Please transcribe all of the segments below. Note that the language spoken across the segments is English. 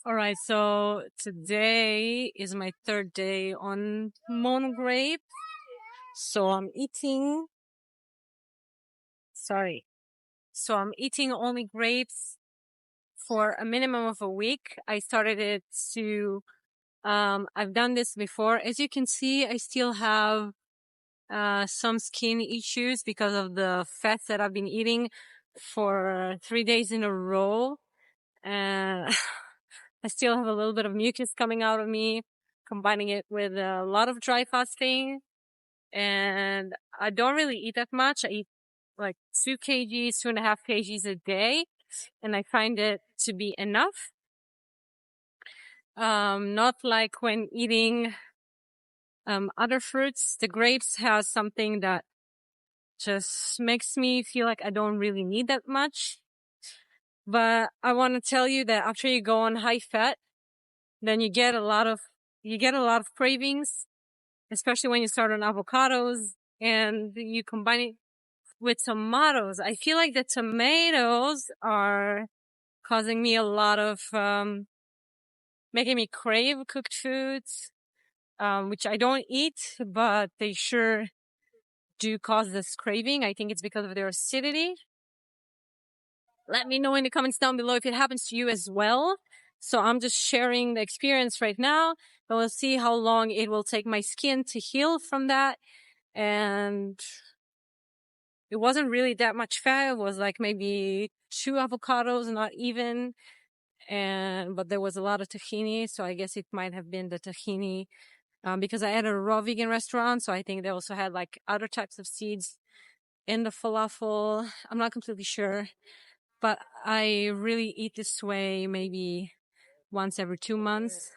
All right, so today is my third day on Moon Grape. So I'm eating, sorry. So I'm eating only grapes for a minimum of a week. I started it to, I've done this before. As you can see, I still have some skin issues because of the fats that I've been eating for 3 days in a row. And I still have a little bit of mucus coming out of me, combining it with a lot of dry fasting. And I don't really eat that much. I eat like 2 kgs, 2.5 kgs a day. And I find it to be enough. Not like when eating other fruits. The grapes has something that just makes me feel like I don't really need that much. But I want to tell you that after you go on high fat, then you get a lot of cravings, especially when you start on avocados and you combine it with tomatoes. I feel like the tomatoes are causing me a lot of, making me crave cooked foods, which I don't eat, but they sure do cause this craving. I think it's because of their acidity. Let me know in the comments down below if it happens to you as well. So I'm just sharing the experience right now, and we'll see how long it will take my skin to heal from that. And it wasn't really that much fat. It was like maybe 2 avocados, not even. But there was a lot of tahini, so I guess it might have been the tahini. Because I had a raw vegan restaurant, so I think they also had like other types of seeds in the falafel. I'm not completely sure, but I really eat this way maybe once every 2 months.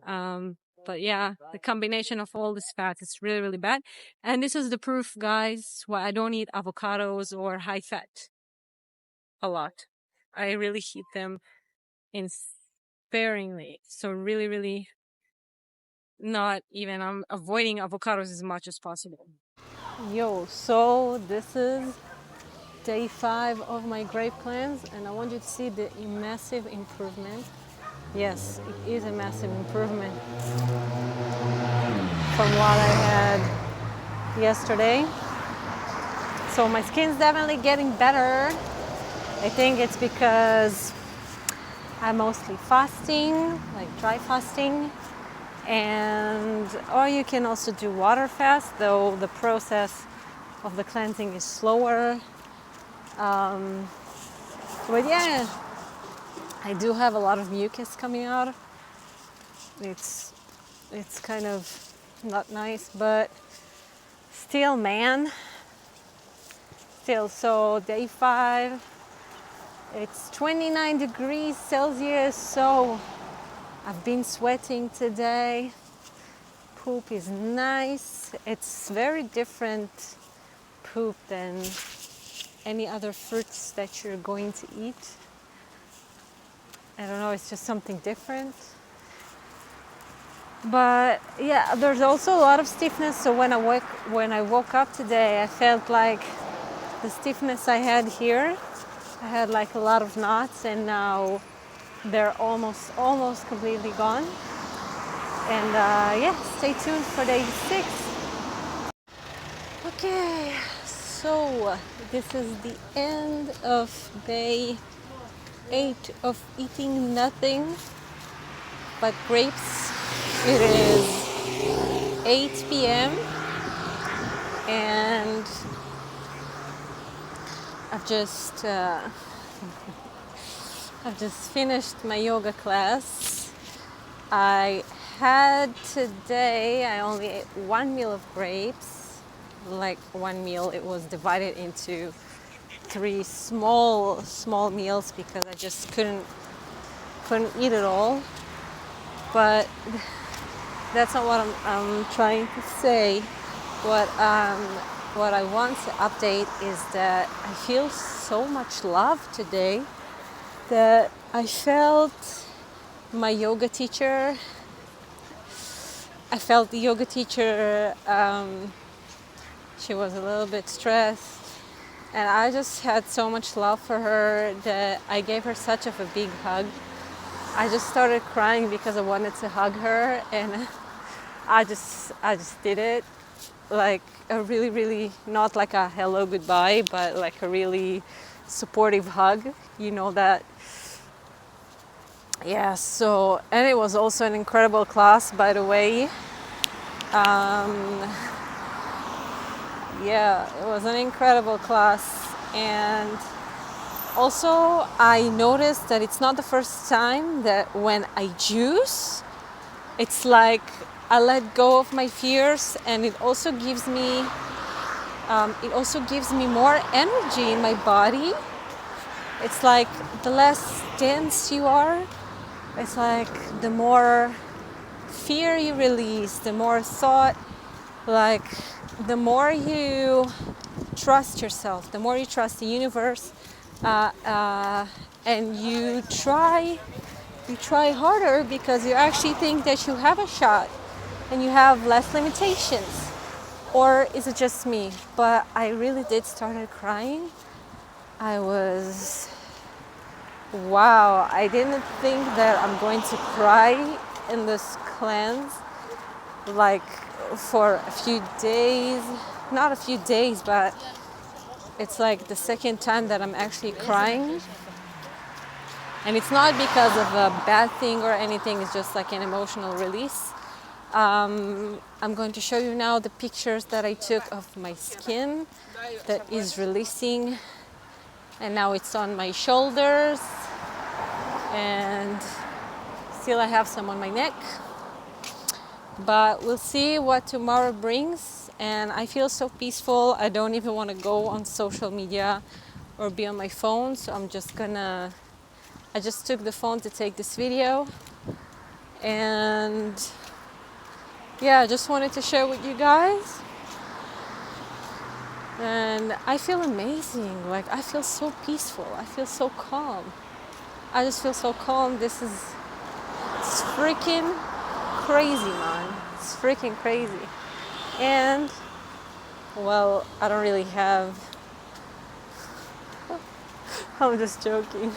But yeah, the combination of all this fat is really, really bad. And this is the proof, guys, why I don't eat avocados or high fat a lot. I really eat them in sparingly. So really, really not even, I'm avoiding avocados as much as possible. Yo, so this is day 5 of my grape cleanse, and I want you to see the massive improvement. Yes, it is a massive improvement from what I had yesterday. So my skin's definitely getting better. I think it's because I'm mostly fasting, like dry fasting. Or you can also do water fast, though the process of the cleansing is slower. But yeah, I do have a lot of mucus coming out. It's kind of not nice, but still, man. Still, so day 5, it's 29 degrees Celsius, so I've been sweating today. Poop is nice. It's very different poop than any other fruits that you're going to eat. I don't know, it's just something different. But yeah, there's also a lot of stiffness. So when I woke up today, I felt like the stiffness I had here, I had like a lot of knots, and now they're almost completely gone. And yeah, stay tuned for day 6. Okay, so this is the end of day 8 of eating nothing but grapes. It is 8 p.m. and I've just finished my yoga class. I only ate one meal of grapes, like one meal. It was divided into 3 small meals because I just couldn't eat it all. But that's not what I'm trying to say. What I want to update is that I feel so much love today that I felt my yoga teacher. I felt the yoga teacher, she was a little bit stressed, and I just had so much love for her that I gave her such of a big hug. I just started crying because I wanted to hug her, and I just did it, like a really, really, not like a hello goodbye, but like a really supportive hug. You know that. Yeah. So, and it was also an incredible class, by the way. Um, yeah, it was an incredible class, and also I noticed that it's not the first time that when I juice, it's like I let go of my fears, and it also gives me more energy in my body. It's like the less tense you are, it's like the more fear you release, the more thought, like the more you trust yourself, the more you trust the universe, and you try harder because you actually think that you have a shot and you have less limitations. Or is it just me? But I really did started crying. I was, wow, I didn't think that I'm going to cry in this cleanse, like for a few days, not a few days, but it's like the second time that I'm actually crying. And it's not because of a bad thing or anything, it's just like an emotional release. I'm going to show you now the pictures that I took of my skin that is releasing, and now it's on my shoulders, and still I have some on my neck, but we'll see what tomorrow brings. And I feel so peaceful, I don't even want to go on social media or be on my phone, so I just took the phone to take this video, and yeah, I just wanted to share with you guys. And I feel amazing, like I feel so peaceful, I feel so calm. I just feel so calm. It's freaking crazy, man. It's freaking crazy. And well, I don't really have, I'm just joking.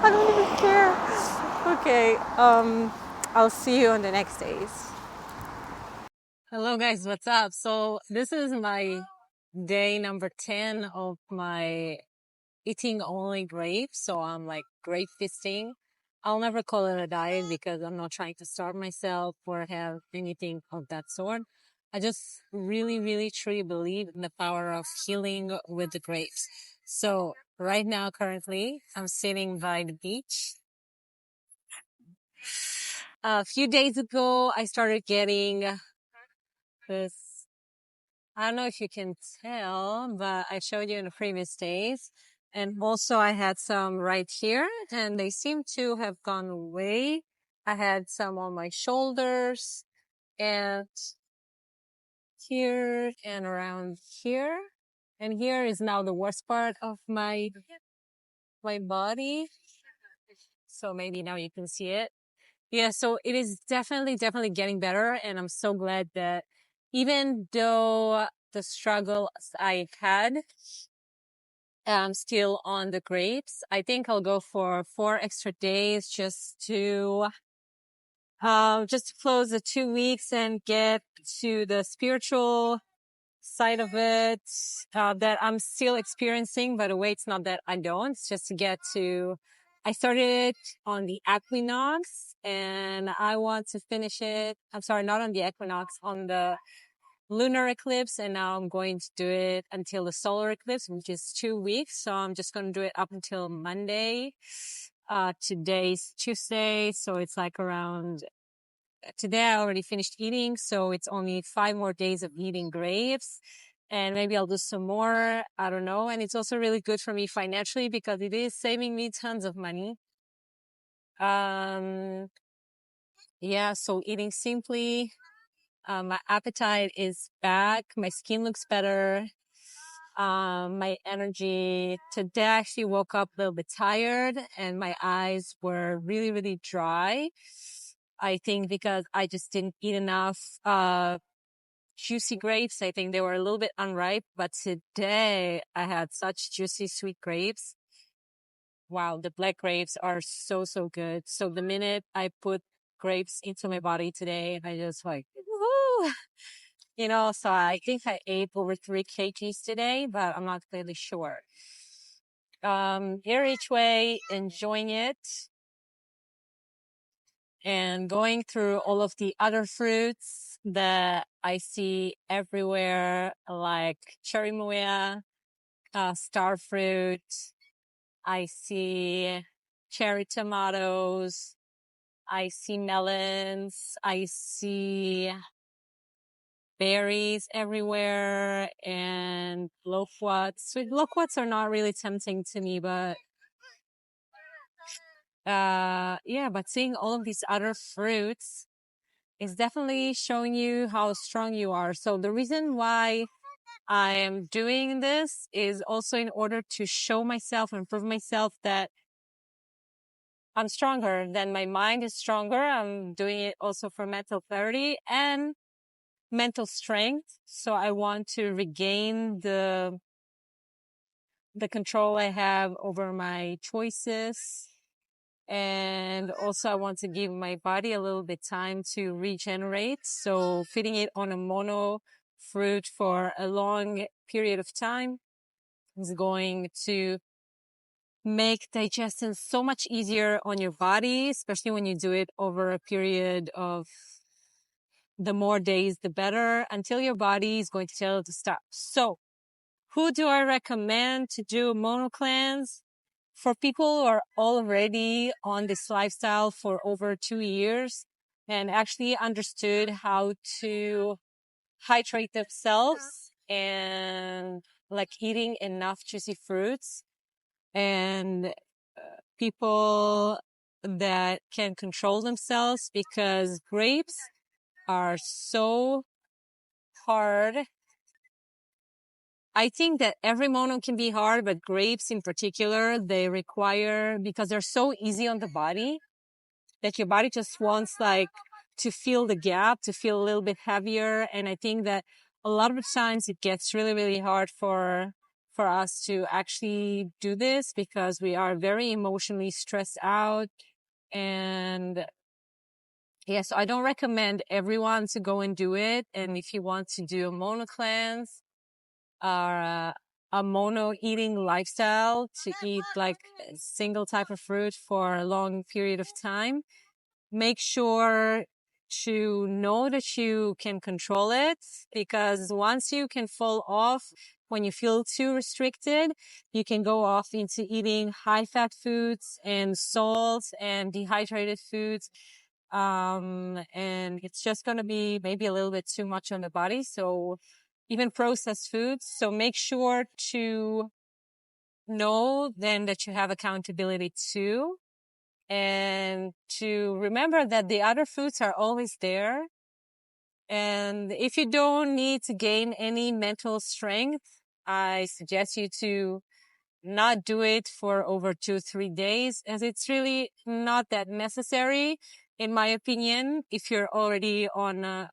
I don't even care. Okay, I'll see you on the next days. Hello guys, what's up? So this is my day number 10 of my eating only grapes. So I'm like grape feasting. I'll never call it a diet because I'm not trying to starve myself or have anything of that sort. I just really, really truly believe in the power of healing with the grapes. So right now, currently, I'm sitting by the beach. A few days ago, I started getting this. I don't know if you can tell, but I showed you in the previous days. And also I had some right here, and they seem to have gone away. I had some on my shoulders and here and around here. And here is now the worst part of my body. So maybe now you can see it. Yeah, so it is definitely, definitely getting better. And I'm so glad that even though the struggles I've had, I'm still on the grapes, I think I'll go for 4 extra days just to close the 2 weeks and get to the spiritual side of it, that I'm still experiencing. By the way, it's not that I don't, it's just to get to, I started it on the equinox and I want to finish it. I'm sorry, not on the equinox, on the lunar eclipse. And now I'm going to do it until the solar eclipse, which is 2 weeks. So I'm just going to do it up until Monday. Today's Tuesday. So it's like around, today I already finished eating. So it's only 5 more days of eating grapes. And maybe I'll do some more. I don't know. And it's also really good for me financially because it is saving me tons of money. Um, yeah. So eating simply, my appetite is back. My skin looks better. My energy today, I actually woke up a little bit tired and my eyes were really, really dry. I think because I just didn't eat enough, juicy grapes. I think they were a little bit unripe, but today I had such juicy, sweet grapes. wow, the black grapes are so, so good. So the minute I put grapes into my body today, I just like, woo, so I think I ate over 3 kgs today, but I'm not really sure. Here each way, enjoying it and going through all of the other fruits that I see everywhere, like cherry moya, star fruit. I see cherry tomatoes. I see melons. I see berries everywhere and loquats. Sweet loquats are not really tempting to me, but but seeing all of these other fruits is definitely showing you how strong you are. So the reason why I am doing this is also in order to show myself and prove myself that I'm stronger, then my mind is stronger. I'm doing it also for mental clarity and mental strength. So I want to regain the control I have over my choices. And also I want to give my body a little bit time to regenerate. So feeding it on a mono fruit for a long period of time is going to make digestion so much easier on your body, especially when you do it over a period of the more days, the better, until your body is going to tell you to stop. So who do I recommend to do mono cleanse? For people who are already on this lifestyle for over 2 years and actually understood how to hydrate themselves and like eating enough juicy fruits, and people that can control themselves, because grapes are so hard. I think that every mono can be hard, but grapes in particular, they require, because they're so easy on the body, that your body just wants like to fill the gap, to feel a little bit heavier. And I think that a lot of the times it gets really, really hard for us to actually do this because we are very emotionally stressed out. And yeah, so I don't recommend everyone to go and do it. And if you want to do a mono cleanse or a mono eating lifestyle, to eat like a single type of fruit for a long period of time, make sure to know that you can control it, because once you can fall off, when you feel too restricted, you can go off into eating high fat foods and salt and dehydrated foods. And it's just going to be maybe a little bit too much on the body. So even processed foods. So make sure to know then that you have accountability too, and to remember that the other foods are always there. And if you don't need to gain any mental strength, I suggest you to not do it for over 2-3 days, as it's really not that necessary, in my opinion, if you're already on a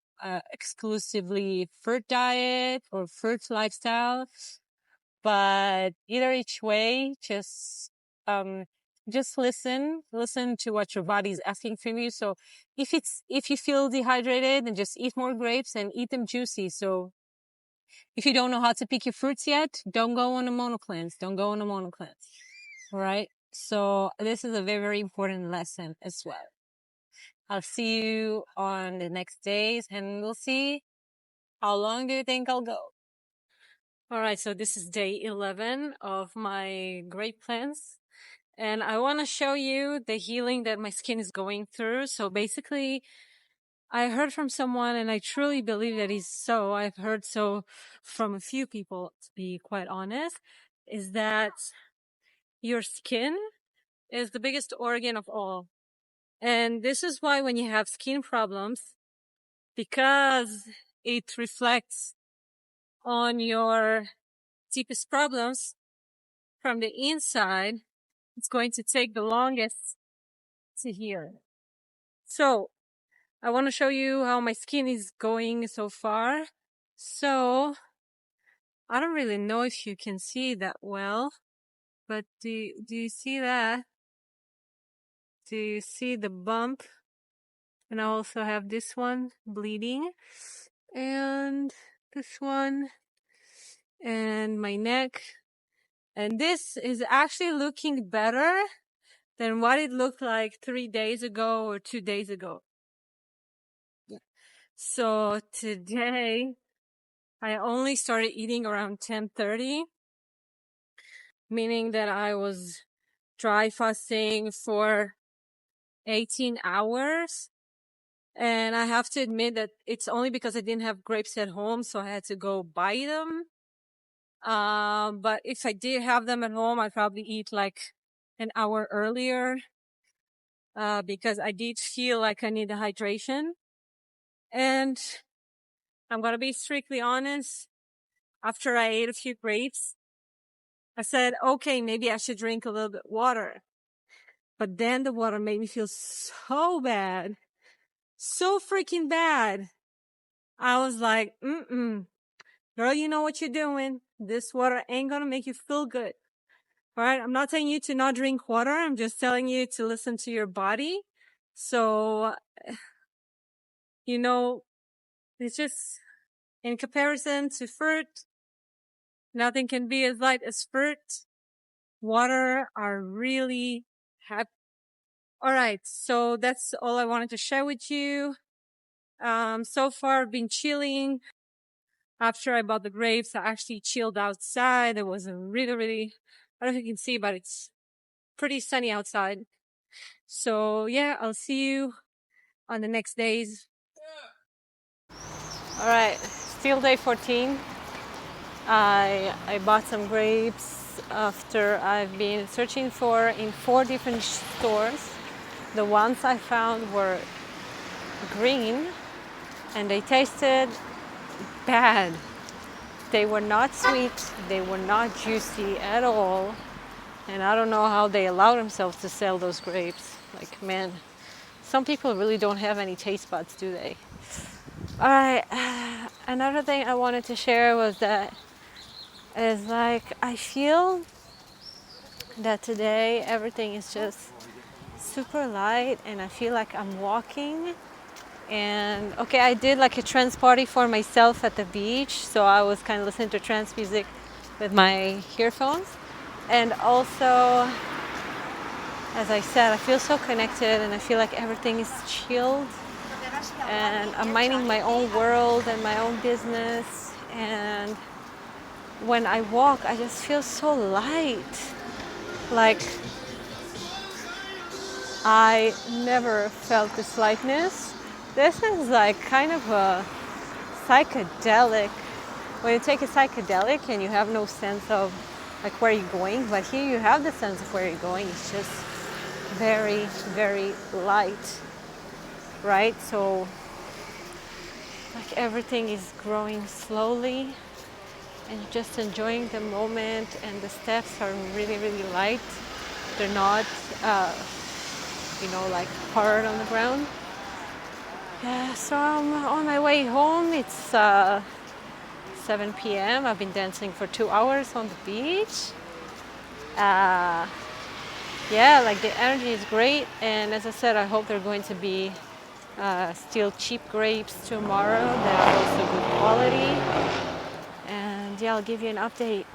exclusively fruit diet or fruit lifestyle. But either each way, just listen to what your body is asking from you. So if you feel dehydrated, then just eat more grapes and eat them juicy. So if you don't know how to pick your fruits yet, don't go on a mono cleanse. Don't go on a mono cleanse. All right. So this is a very, very important lesson as well. I'll see you on the next days, and we'll see how long do you think I'll go. All right. So this is day 11 of my grape cleanse. And I want to show you the healing that my skin is going through. So basically, I heard from someone, and I truly believe that is so. I've heard so from a few people, to be quite honest, is that your skin is the biggest organ of all. And this is why when you have skin problems, because it reflects on your deepest problems from the inside, it's going to take the longest to heal. So I want to show you how my skin is going so far. So I don't really know if you can see that well, But do you see that? Do you see the bump? And I also have this one bleeding, and this one, and my neck. And this is actually looking better than what it looked like 3 days ago or 2 days ago. So today I only started eating around 10:30, meaning that I was dry fasting for 18 hours. And I have to admit that it's only because I didn't have grapes at home, so I had to go buy them. But if I did have them at home, I'd probably eat like an hour earlier, because I did feel like I need the hydration. And I'm gonna be strictly honest. After I ate a few grapes, I said, okay, maybe I should drink a little bit water. But then the water made me feel so bad. So freaking bad. I was like, girl, you know what you're doing. This water ain't gonna make you feel good. All right. I'm not telling you to not drink water. I'm just telling you to listen to your body. So, it's just in comparison to fruit, nothing can be as light as fruit. Water are really happy. All right. So that's all I wanted to share with you. So far I've been chilling. After I bought the grapes, I actually chilled outside. It was a really, I don't know if you can see, but it's pretty sunny outside. So yeah, I'll see you on the next days. All right, still day 14. I bought some grapes after I've been searching for in 4 different stores. The ones I found were green and they tasted bad. They were not sweet, they were not juicy at all. And I don't know how they allow themselves to sell those grapes. Like, man, some people really don't have any taste buds, do they? All right, another thing I wanted to share was that is like, I feel that today everything is just super light and I feel like I'm walking. And okay, I did like a trance party for myself at the beach, so I was kind of listening to trance music with my earphones. And also, as I said, I feel so connected and I feel like everything is chilled and I'm minding my own world and my own business. And when I walk, I just feel so light. Like, I never felt this lightness. This is like kind of a psychedelic. When you take a psychedelic and you have no sense of like where you're going, but here you have the sense of where you're going. It's just very, very light, right? So like everything is growing slowly and just enjoying the moment, and the steps are really, really light. They're not, like hard on the ground. Yeah, so I'm on my way home. It's 7 p.m. I've been dancing for 2 hours on the beach. Yeah, like the energy is great. And as I said, I hope they're going to be still cheap grapes tomorrow that are also good quality. And yeah, I'll give you an update.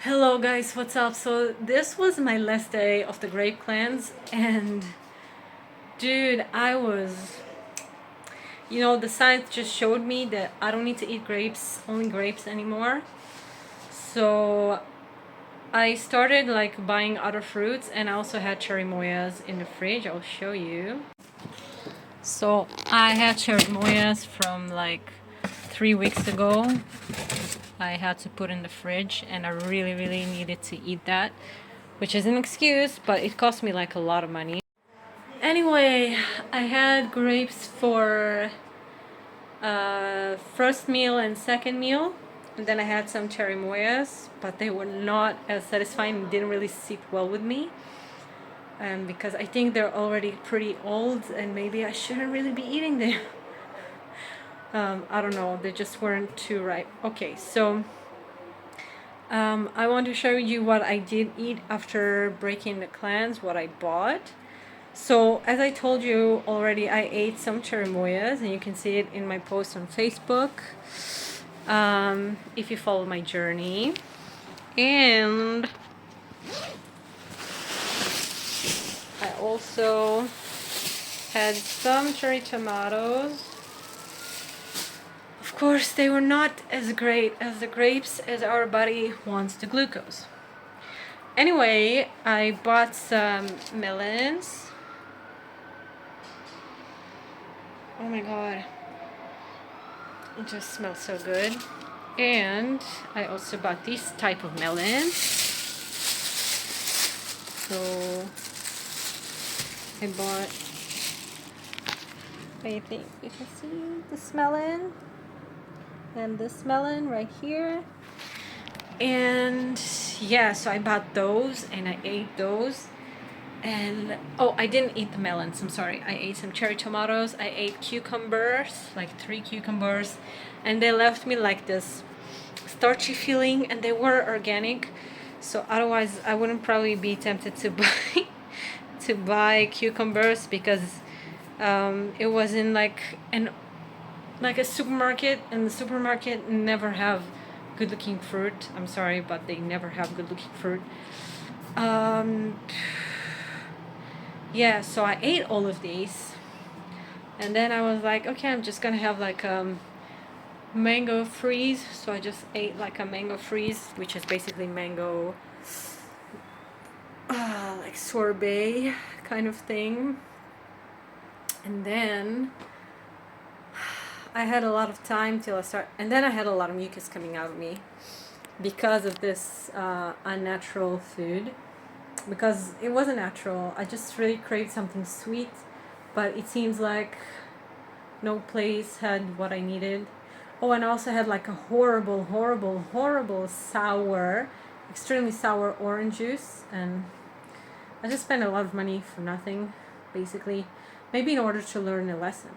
Hello guys, what's up? So this was my last day of the grape cleanse, and dude, the science just showed me that I don't need to eat only grapes anymore. So I started like buying other fruits, and I also had cherimoyas in the fridge. I'll show you. So I had cherimoyas from like 3 weeks ago. I had to put in the fridge, and I really, really needed to eat that, which is an excuse, but it cost me like a lot of money. Anyway, I had grapes for first meal and second meal. And then I had some cherimoyas, but they were not as satisfying and didn't really sit well with me. Because I think they're already pretty old and maybe I shouldn't really be eating them. I don't know, they just weren't too ripe. Okay, so I want to show you what I did eat after breaking the cleanse, what I bought. So as I told you already, I ate some cherimoyas and you can see it in my post on Facebook if you follow my journey. And I also had some cherry tomatoes. Of course, they were not as great as the grapes as our body wants the glucose. Anyway, I bought some melons. Oh my god, it just smells so good. And I also bought this type of melon. So I bought, I think you can see this melon and this melon right here. And yeah, so I bought those and I ate those. And oh, I didn't eat the melons, I'm sorry. I ate some cherry tomatoes, I ate cucumbers, like 3 cucumbers, and they left me like this starchy feeling, and they were organic, so otherwise I wouldn't probably be tempted to buy cucumbers, because it was in like a supermarket, and the supermarket never have good looking fruit. I'm sorry, but they never have good looking fruit. Yeah, so I ate all of these, and then I was like, okay, I'm just gonna have like mango freeze. So I just ate like a mango freeze, which is basically mango like sorbet kind of thing. And then I had a lot of time till and then I had a lot of mucus coming out of me because of this unnatural food. Because it wasn't natural, I just really craved something sweet, but it seems like no place had what I needed. Oh, and I also had like a horrible sour, extremely sour orange juice, and I just spent a lot of money for nothing, basically, maybe in order to learn a lesson.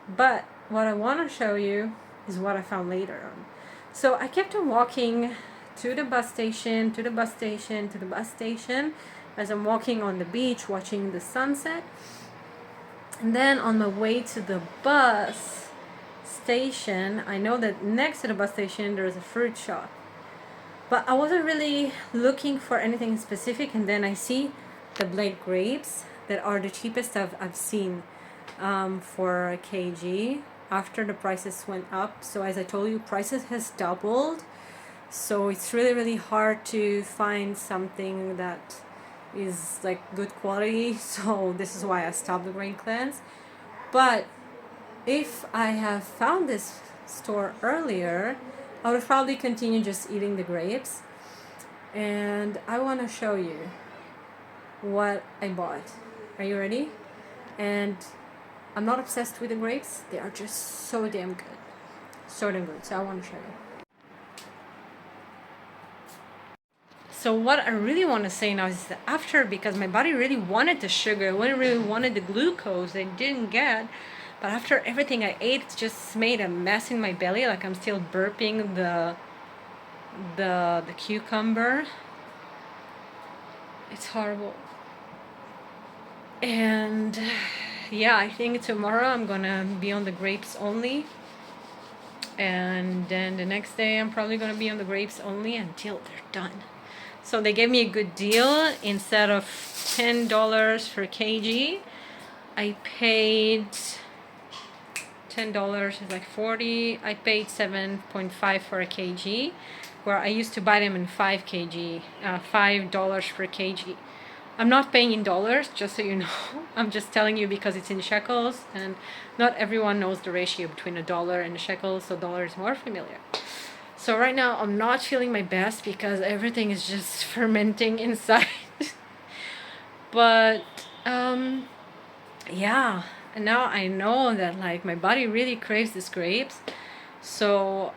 But what I want to show you is what I found later on. So I kept on walking to the bus station, to the bus station, to the bus station, as I'm walking on the beach watching the sunset. And then on my way to the bus station, I know that next to the bus station there's a fruit shop. But I wasn't really looking for anything specific, and then I see the Blade grapes that are the cheapest I've seen for a kg after the prices went up. So as I told you, prices has doubled. So it's really hard to find something that is like good quality. So this is why I stopped the grain cleanse. But if I have found this store earlier, I would probably continue just eating the grapes. And I want to show you what I bought. Are you ready? And I'm not obsessed with the grapes. They are just so damn good. So damn good. So I want to show you. So what I really want to say now is that after, because my body really wanted the sugar, really wanted the glucose, I didn't get. But after everything I ate, it just made a mess in my belly. Like I'm still burping the cucumber. It's horrible. And yeah, I think tomorrow I'm gonna be on the grapes only. And then the next day I'm probably gonna be on the grapes only until they're done. So they gave me a good deal. Instead of $10 per kg, I paid $10 is like 40. I paid 7.5 for a kg, where I used to buy them in $5 per kg. I'm not paying in dollars, just so you know. I'm just telling you because it's in shekels, and not everyone knows the ratio between a dollar and a shekel, so dollar is more familiar. So right now I'm not feeling my best because everything is just fermenting inside. But yeah, And now I know that like my body really craves these grapes. So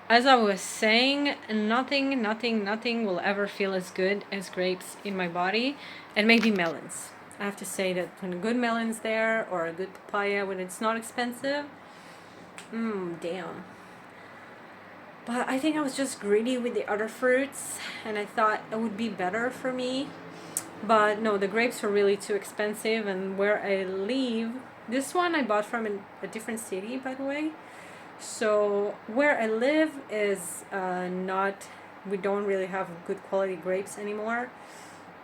as I was saying, nothing will ever feel as good as grapes in my body, and maybe melons. I have to say that when a good melon's there, or a good papaya when it's not expensive, damn. But I think I was just greedy with the other fruits, and I thought it would be better for me. But no, the grapes were really too expensive, and where I live, this one I bought from a different city, by the way. So where I live is not, we don't really have good quality grapes anymore,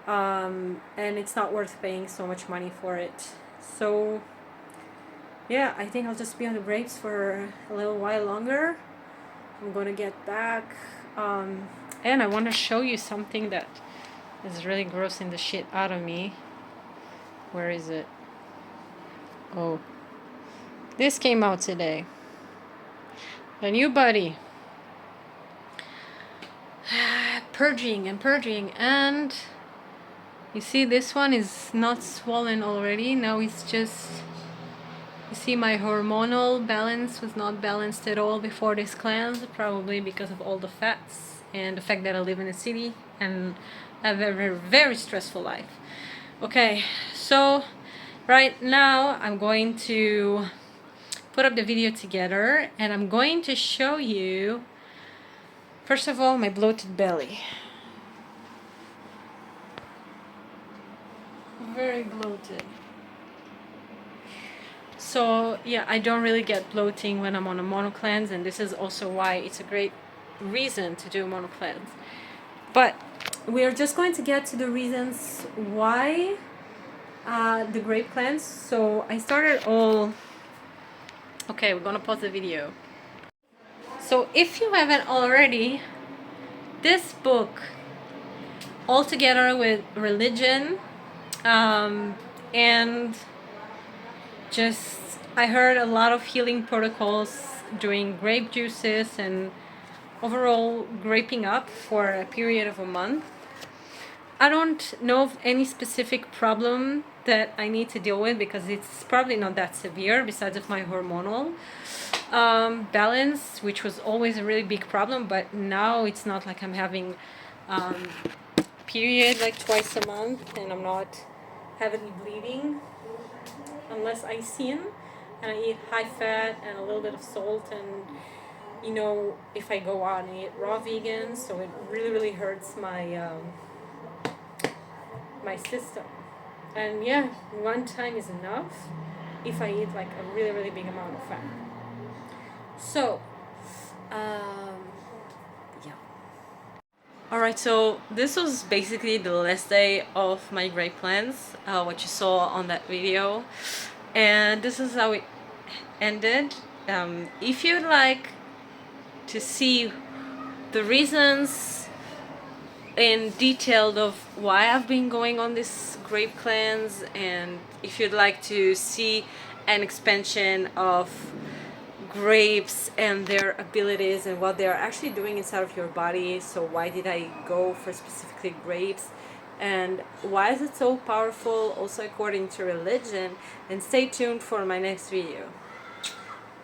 and it's not worth paying so much money for it. So yeah, I think I'll just be on the grapes for a little while longer. I'm gonna get back, and I want to show you something that is really grossing the shit out of me. Where is it? Oh, this came out today. A new buddy. Purging, and you see this one is not swollen already. Now it's just, you see my hormonal balance was not balanced at all before this cleanse, probably because of all the fats and the fact that I live in a city and have a very, very stressful life. Okay, so right now I'm going to put up the video together, and I'm going to show you, first of all, my bloated belly. Very bloated. So yeah, I don't really get bloating when I'm on a mono cleanse, and this is also why it's a great reason to do a mono cleanse. But we are just going to get to the reasons why the grape cleanse. So I started all... Okay, we're gonna pause the video. So if you haven't already, this book, All Together with Religion, and just, I heard a lot of healing protocols doing grape juices and overall graping up for a period of a month. I don't know of any specific problem that I need to deal with, because it's probably not that severe besides of my hormonal balance, which was always a really big problem, but now it's not like I'm having period like twice a month and I'm not heavily bleeding unless I sin, and I eat high fat and a little bit of salt, and you know, if I go out and eat raw vegan, so it really hurts my my system. And yeah, one time is enough if I eat like a really big amount of fat. So yeah. Alright, so this was basically the last day of my grape cleanse, what you saw on that video, and this is how it ended. If you'd like to see the reasons in detail of why I've been going on this grape cleanse, and if you'd like to see an expansion of grapes and their abilities and what they're actually doing inside of your body, so why did I go for specifically grapes and why is it so powerful also according to religion, then stay tuned for my next video.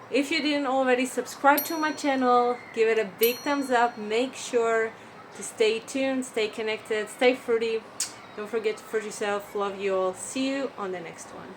If you didn't already subscribe to my channel, give it a big thumbs up. Make sure to stay tuned, stay connected, stay fruity. Don't forget to fruit yourself. Love you all. See you on the next one.